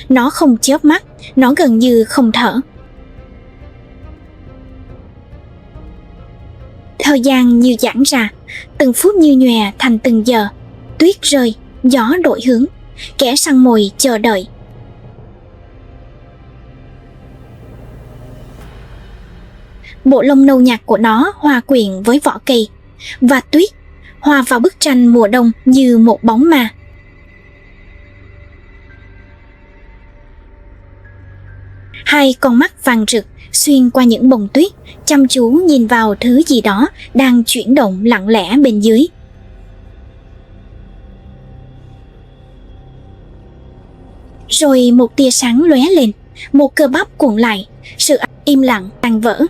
Nó không chớp mắt, nó gần như không thở. Thời gian như giãn ra, từng phút như nhòe thành từng giờ. Tuyết rơi, gió đổi hướng, kẻ săn mồi chờ đợi. Bộ lông nâu nhạt của nó hòa quyện với vỏ cây, và tuyết hòa vào bức tranh mùa đông như một bóng ma. Hai con mắt vàng rực xuyên qua những bông tuyết, chăm chú nhìn vào thứ gì đó đang chuyển động lặng lẽ bên dưới. Rồi một tia sáng lóe lên, một cơ bắp cuộn lại, sự im lặng tan vỡ.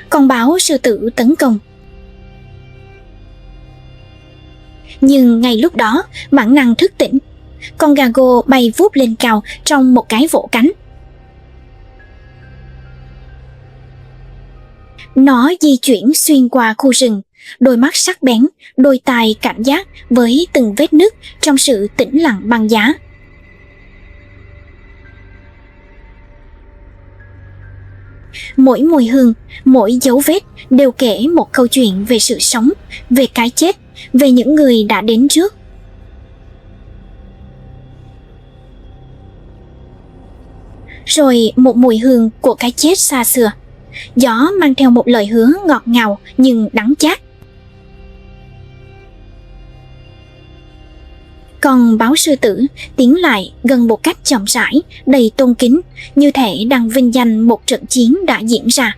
Con báo sư tử tấn công. Nhưng ngay lúc đó, bản năng thức tỉnh. Con Gago bay vút lên cao trong một cái vỗ cánh. Nó di chuyển xuyên qua khu rừng, đôi mắt sắc bén, đôi tai cảnh giác với từng vết nứt trong sự tĩnh lặng băng giá. Mỗi mùi hương, mỗi dấu vết đều kể một câu chuyện về sự sống, về cái chết, về những người đã đến trước. Rồi một mùi hương của cái chết xa xưa. Gió mang theo một lời hứa ngọt ngào nhưng đắng chát. Còn báo sư tử tiến lại gần một cách chậm rãi, đầy tôn kính, như thể đang vinh danh một trận chiến đã diễn ra.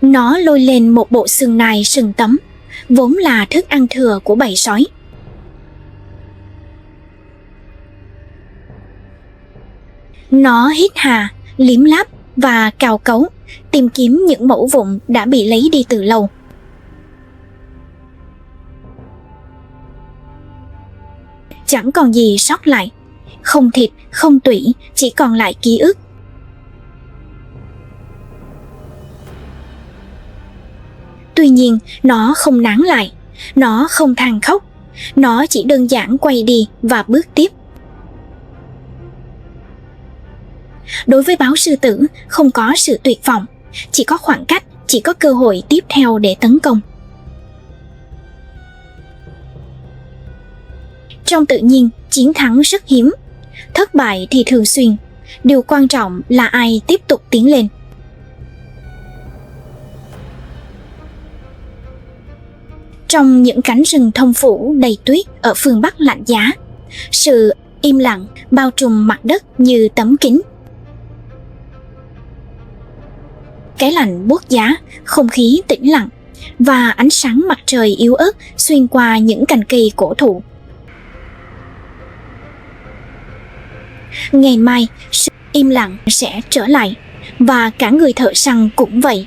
Nó lôi lên một bộ sừng nai sừng tấm, vốn là thức ăn thừa của bầy sói. Nó hít hà, liếm láp và cào cấu, tìm kiếm những mẩu vụn đã bị lấy đi từ lâu. Chẳng còn gì sót lại, không thịt, không tủy, chỉ còn lại ký ức. Tuy nhiên, nó không nán lại, nó không than khóc, nó chỉ đơn giản quay đi và bước tiếp. Đối với báo sư tử, không có sự tuyệt vọng, chỉ có khoảng cách, chỉ có cơ hội tiếp theo để tấn công. Trong tự nhiên, chiến thắng rất hiếm, thất bại thì thường xuyên, điều quan trọng là ai tiếp tục tiến lên. Trong những cánh rừng thông phủ đầy tuyết ở phương Bắc lạnh giá, sự im lặng bao trùm mặt đất như tấm kính. Cái lạnh buốt giá, không khí tĩnh lặng và ánh sáng mặt trời yếu ớt xuyên qua những cành cây cổ thụ. Ngày mai, sự im lặng sẽ trở lại, và cả người thợ săn cũng vậy.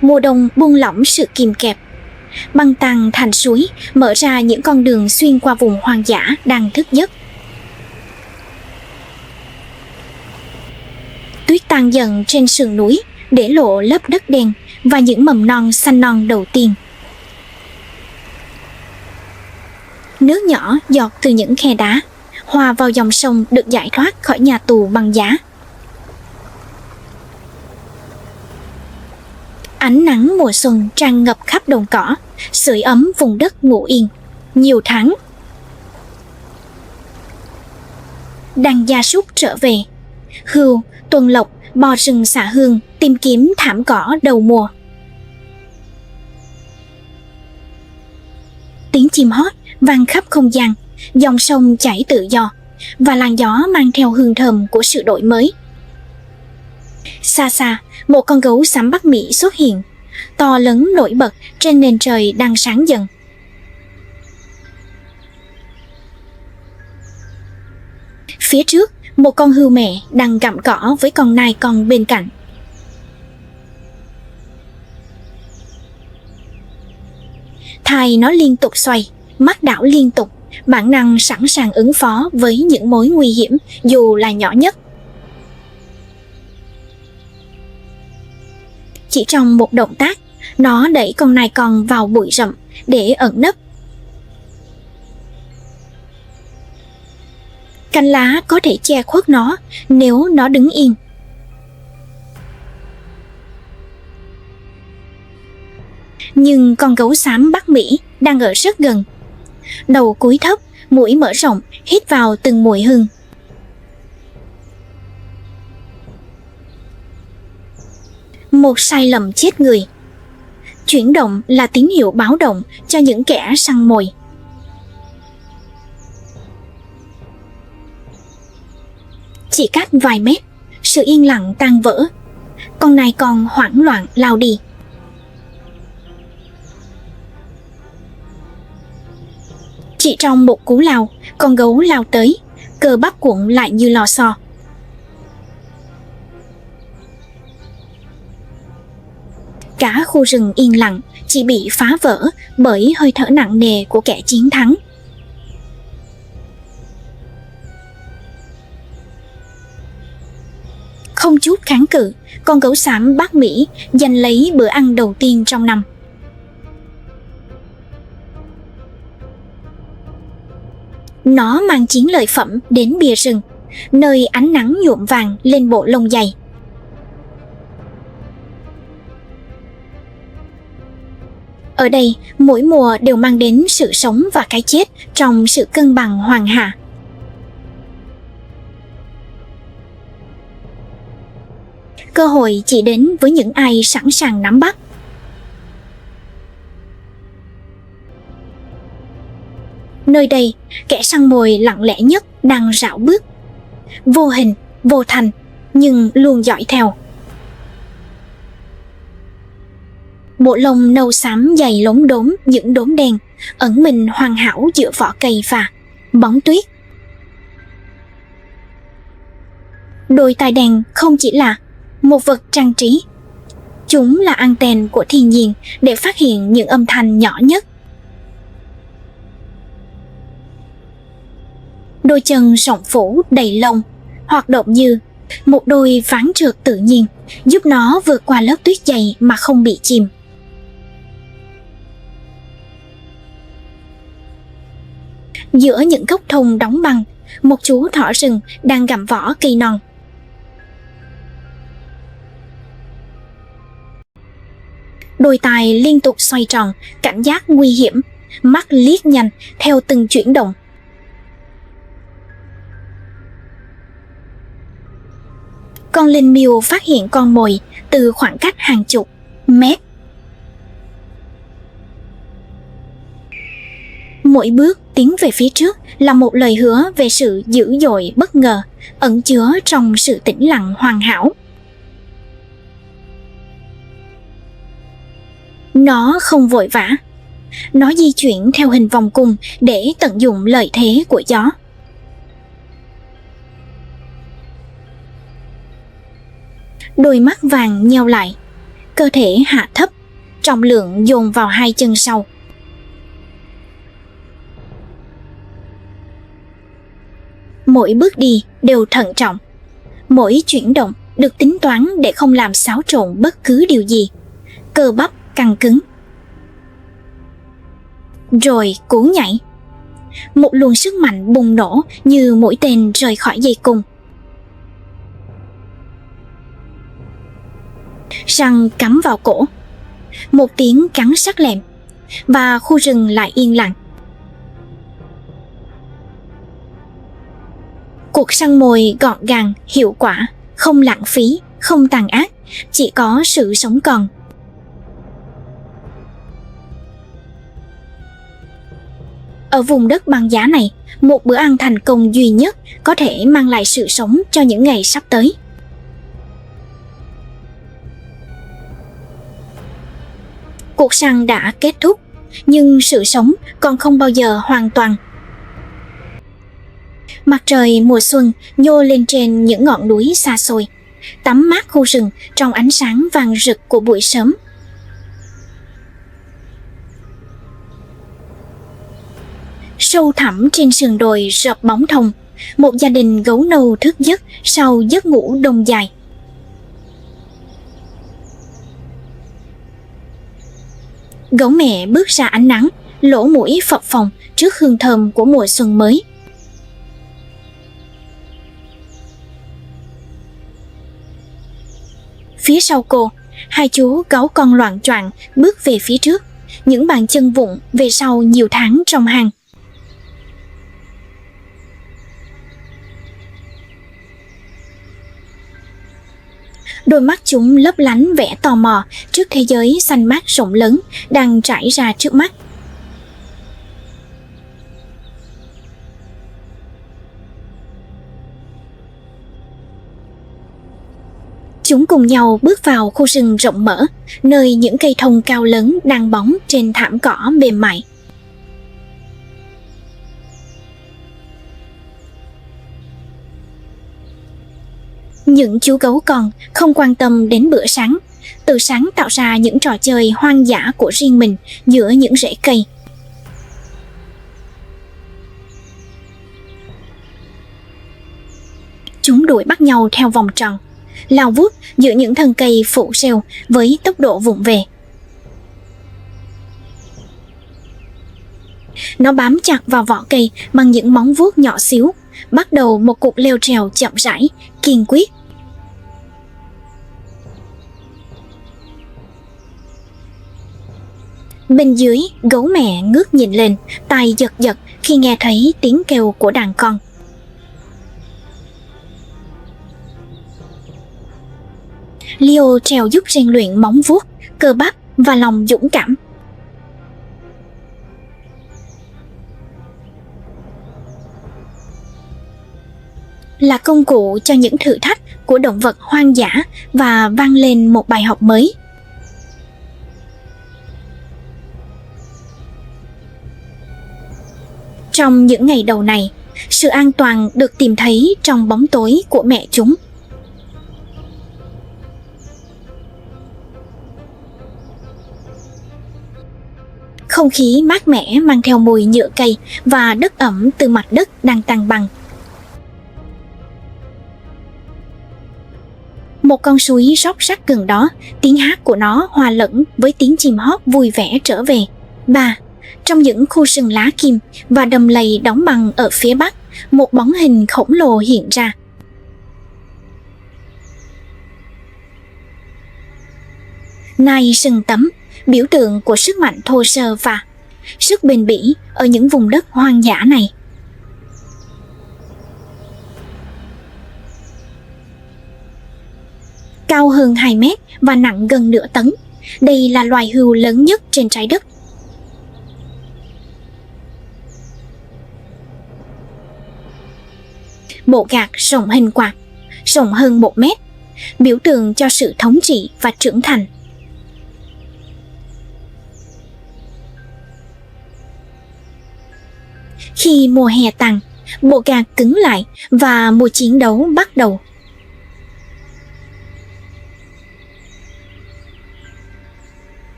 Mùa đông buông lỏng sự kìm kẹp, băng tan thành suối, mở ra những con đường xuyên qua vùng hoang dã đang thức giấc. Tuyết tan dần trên sườn núi, để lộ lớp đất đen và những mầm non xanh non đầu tiên. Nước nhỏ giọt từ những khe đá, hòa vào dòng sông được giải thoát khỏi nhà tù băng giá. Ánh nắng mùa xuân tràn ngập khắp đồng cỏ, sưởi ấm vùng đất ngủ yên nhiều tháng. Đàn gia súc trở về, hươu, tuần lộc, bò rừng xạ hương tìm kiếm thảm cỏ đầu mùa. Tiếng chim hót vang khắp không gian, dòng sông chảy tự do, và làn gió mang theo hương thơm của sự đổi mới. Xa xa, một con gấu xám Bắc Mỹ xuất hiện, to lớn nổi bật trên nền trời đang sáng dần. Phía trước, một con hươu mẹ đang gặm cỏ với con nai con bên cạnh. Thai nó liên tục xoay, mắt đảo liên tục, bản năng sẵn sàng ứng phó với những mối nguy hiểm dù là nhỏ nhất. Chỉ trong một động tác, nó đẩy con nai con vào bụi rậm để ẩn nấp. Cành lá có thể che khuất nó nếu nó đứng yên. Nhưng con gấu xám Bắc Mỹ đang ở rất gần. Đầu cúi thấp, mũi mở rộng, hít vào từng mùi hương. Một sai lầm chết người. Chuyển động là tín hiệu báo động cho những kẻ săn mồi. Chỉ cách vài mét, sự yên lặng tan vỡ. Con nai con hoảng loạn lao đi. Chỉ trong một cú lao, con gấu lao tới, cơ bắp cuộn lại như lò xo. Cả khu rừng yên lặng chỉ bị phá vỡ bởi hơi thở nặng nề của kẻ chiến thắng. Không chút kháng cự, con gấu xám Bắc Mỹ giành lấy bữa ăn đầu tiên trong năm. Nó mang chiến lợi phẩm đến bìa rừng, nơi ánh nắng nhuộm vàng lên bộ lông dày. Ở đây, mỗi mùa đều mang đến sự sống và cái chết trong sự cân bằng hoàn hạ. Cơ hội chỉ đến với những ai sẵn sàng nắm bắt. Nơi đây, kẻ săn mồi lặng lẽ nhất đang rảo bước. Vô hình, vô thành, nhưng luôn dõi theo. Bộ lông nâu xám dày lốm đốm những đốm đen, ẩn mình hoàn hảo giữa vỏ cây và bóng tuyết. Đôi tai đen không chỉ là một vật trang trí. Chúng là anten của thiên nhiên để phát hiện những âm thanh nhỏ nhất. Đôi chân rộng phủ đầy lông, hoạt động như một đôi ván trượt tự nhiên, giúp nó vượt qua lớp tuyết dày mà không bị chìm. Giữa những gốc thông đóng băng, một chú thỏ rừng đang gặm vỏ cây non. Đôi tai liên tục xoay tròn, cảm giác nguy hiểm, mắt liếc nhanh theo từng chuyển động. Con linh miêu phát hiện con mồi từ khoảng cách hàng chục mét. Mỗi bước tiến về phía trước là một lời hứa về sự dữ dội bất ngờ, ẩn chứa trong sự tĩnh lặng hoàn hảo. Nó không vội vã. Nó di chuyển theo hình vòng cung để tận dụng lợi thế của gió. Đôi mắt vàng nheo lại, cơ thể hạ thấp, trọng lượng dồn vào hai chân sau. Mỗi bước đi đều thận trọng, mỗi chuyển động được tính toán để không làm xáo trộn bất cứ điều gì. Cơ bắp căng cứng. Rồi cú nhảy. Một luồng sức mạnh bùng nổ như mũi tên rời khỏi dây cung. Răng cắm vào cổ. Một tiếng cắn sắc lẹm, và khu rừng lại yên lặng. Cuộc săn mồi gọn gàng, hiệu quả, không lãng phí, không tàn ác, chỉ có sự sống còn. Ở vùng đất băng giá này, một bữa ăn thành công duy nhất có thể mang lại sự sống cho những ngày sắp tới. Cuộc săn đã kết thúc, nhưng sự sống còn không bao giờ hoàn toàn. Mặt trời mùa xuân nhô lên trên những ngọn núi xa xôi, tắm mát khu rừng trong ánh sáng vàng rực của buổi sớm. Sâu thẳm trên sườn đồi rợp bóng thông, một gia đình gấu nâu thức giấc sau giấc ngủ đông dài. Gấu mẹ bước ra ánh nắng, lỗ mũi phập phồng trước hương thơm của mùa xuân mới. Phía sau cô, hai chú gấu con loạng choạng bước về phía trước, những bàn chân vụng về sau nhiều tháng trong hang. Đôi mắt chúng lấp lánh vẻ tò mò trước thế giới xanh mát rộng lớn đang trải ra trước mắt. Chúng cùng nhau bước vào khu rừng rộng mở, nơi những cây thông cao lớn đang bóng trên thảm cỏ mềm mại. Những chú gấu con không quan tâm đến bữa sáng, tự sáng tạo ra những trò chơi hoang dã của riêng mình giữa những rễ cây. Chúng đuổi bắt nhau theo vòng tròn, lao vút giữa những thân cây phủ rêu với tốc độ vụng về. Nó bám chặt vào vỏ cây bằng những móng vuốt nhỏ xíu, bắt đầu một cuộc leo trèo chậm rãi, kiên quyết. Bên dưới, gấu mẹ ngước nhìn lên, tai giật giật khi nghe thấy tiếng kêu của đàn con. Leo trèo giúp rèn luyện móng vuốt, cơ bắp và lòng dũng cảm. Là công cụ cho những thử thách của động vật hoang dã và vang lên một bài học mới. Trong những ngày đầu này, sự an toàn được tìm thấy trong bóng tối của mẹ chúng. Không khí mát mẻ mang theo mùi nhựa cây và đất ẩm từ mặt đất đang tan băng. Một con suối róc rách gần đó, tiếng hát của nó hòa lẫn với tiếng chim hót vui vẻ trở về. Trong những khu rừng lá kim và đầm lầy đóng băng ở phía bắc, một bóng hình khổng lồ hiện ra. Nai sừng tấm, biểu tượng của sức mạnh thô sơ và sức bền bỉ ở những vùng đất hoang dã này. Cao hơn 2 mét và nặng gần nửa tấn, đây là loài hươu lớn nhất trên trái đất. Bộ gạc rộng hình quạt, rộng hơn 1 mét, biểu tượng cho sự thống trị và trưởng thành. Khi mùa hè tàn, bộ gạc cứng lại và mùa chiến đấu bắt đầu.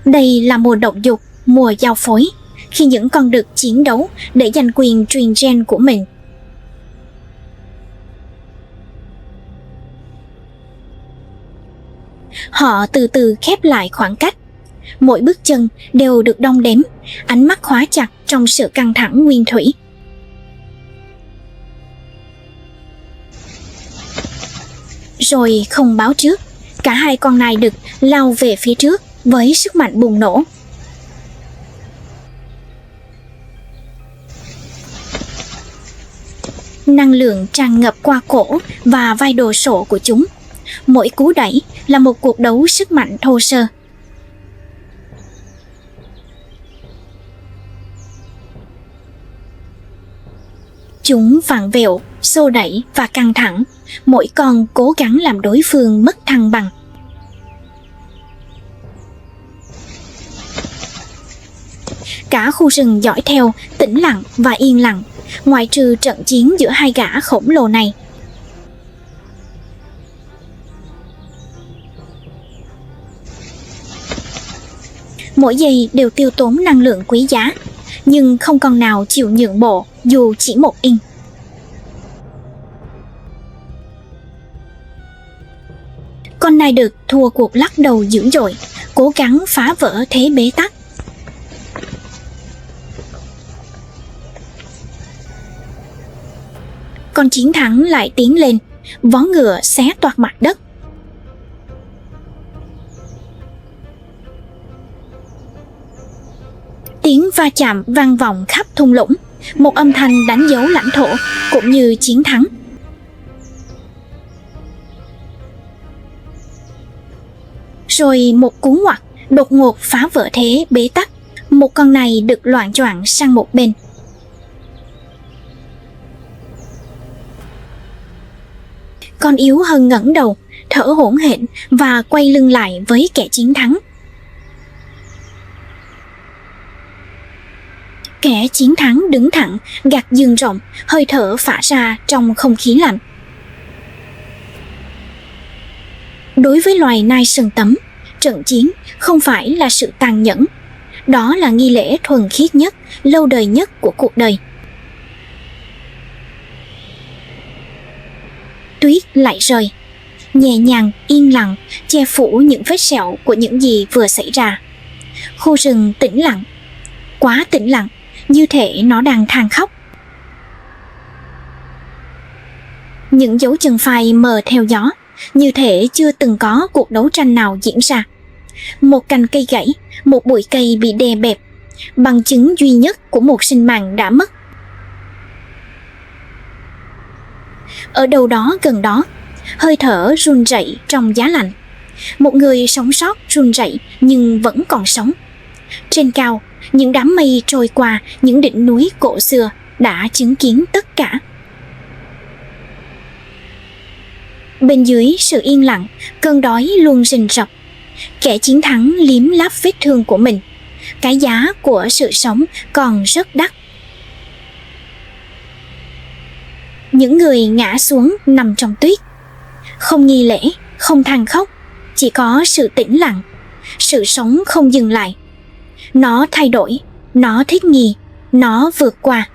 Đây là mùa động dục, mùa giao phối, khi những con đực chiến đấu để giành quyền truyền gen của mình. Họ từ từ khép lại khoảng cách. Mỗi bước chân đều được đong đếm, ánh mắt khóa chặt trong sự căng thẳng nguyên thủy. Rồi không báo trước, cả hai con nai đực lao về phía trước với sức mạnh bùng nổ. Năng lượng tràn ngập qua cổ và vai đồ sộ của chúng. Mỗi cú đẩy là một cuộc đấu sức mạnh thô sơ. Chúng vặn vẹo, xô đẩy và căng thẳng, mỗi con cố gắng làm đối phương mất thăng bằng. Cả khu rừng dõi theo, tĩnh lặng và yên lặng, ngoại trừ trận chiến giữa hai gã khổng lồ này. Mỗi giây đều tiêu tốn năng lượng quý giá, nhưng không con nào chịu nhượng bộ dù chỉ một inch. Con nai đực thua cuộc lắc đầu dữ dội, cố gắng phá vỡ thế bế tắc. Con chiến thắng lại tiến lên, vó ngựa xé toạc mặt đất. Tiếng va chạm vang vọng khắp thung lũng, một âm thanh đánh dấu lãnh thổ cũng như chiến thắng. Rồi một cú ngoặt đột ngột phá vỡ thế bế tắc. Một con này được loạng choạng sang một bên. Con yếu hơn ngẩng đầu, thở hổn hển và quay lưng lại với kẻ chiến thắng. Kẻ chiến thắng đứng thẳng, gạt giường rộng, hơi thở phả ra trong không khí lạnh. Đối với loài nai sừng tấm, trận chiến không phải là sự tàn nhẫn. Đó là nghi lễ thuần khiết nhất, lâu đời nhất của cuộc đời. Tuyết lại rơi, nhẹ nhàng, yên lặng, che phủ những vết sẹo của những gì vừa xảy ra. Khu rừng tĩnh lặng, quá tĩnh lặng, như thể nó đang than khóc. Những dấu chân phai mờ theo gió, như thể chưa từng có cuộc đấu tranh nào diễn ra. Một cành cây gãy, một bụi cây bị đè bẹp, bằng chứng duy nhất của một sinh mạng đã mất. Ở đâu đó gần đó, hơi thở run rẩy trong giá lạnh. Một người sống sót run rẩy nhưng vẫn còn sống. Trên cao, những đám mây trôi qua những đỉnh núi cổ xưa đã chứng kiến tất cả. Bên dưới sự yên lặng, cơn đói luôn rình rập. Kẻ chiến thắng liếm láp vết thương của mình. Cái giá của sự sống còn rất đắt. Những người ngã xuống nằm trong tuyết. Không nghi lễ, không than khóc, chỉ có sự tĩnh lặng. Sự sống không dừng lại. Nó thay đổi, nó thích nghi, nó vượt qua.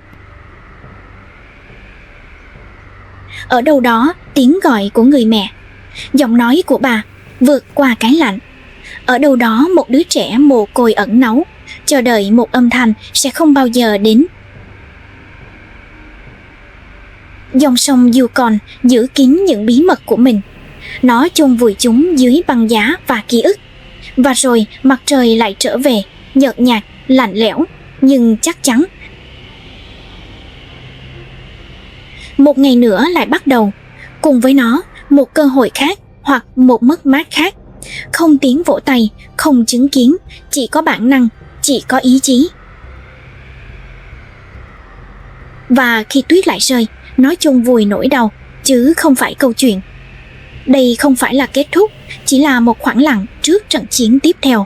Ở đâu đó, tiếng gọi của người mẹ, giọng nói của bà vượt qua cái lạnh. Ở đâu đó một đứa trẻ mồ côi ẩn náu, chờ đợi một âm thanh sẽ không bao giờ đến. Dòng sông Yukon giữ kín những bí mật của mình. Nó chôn vùi chúng dưới băng giá và ký ức. Và rồi mặt trời lại trở về, nhợt nhạt, lạnh lẽo, nhưng chắc chắn. Một ngày nữa lại bắt đầu, cùng với nó một cơ hội khác hoặc một mất mát khác. Không tiếng vỗ tay, không chứng kiến, chỉ có bản năng, chỉ có ý chí. Và khi tuyết lại rơi, nó chôn vùi nỗi đau, chứ không phải câu chuyện. Đây không phải là kết thúc, chỉ là một khoảng lặng trước trận chiến tiếp theo.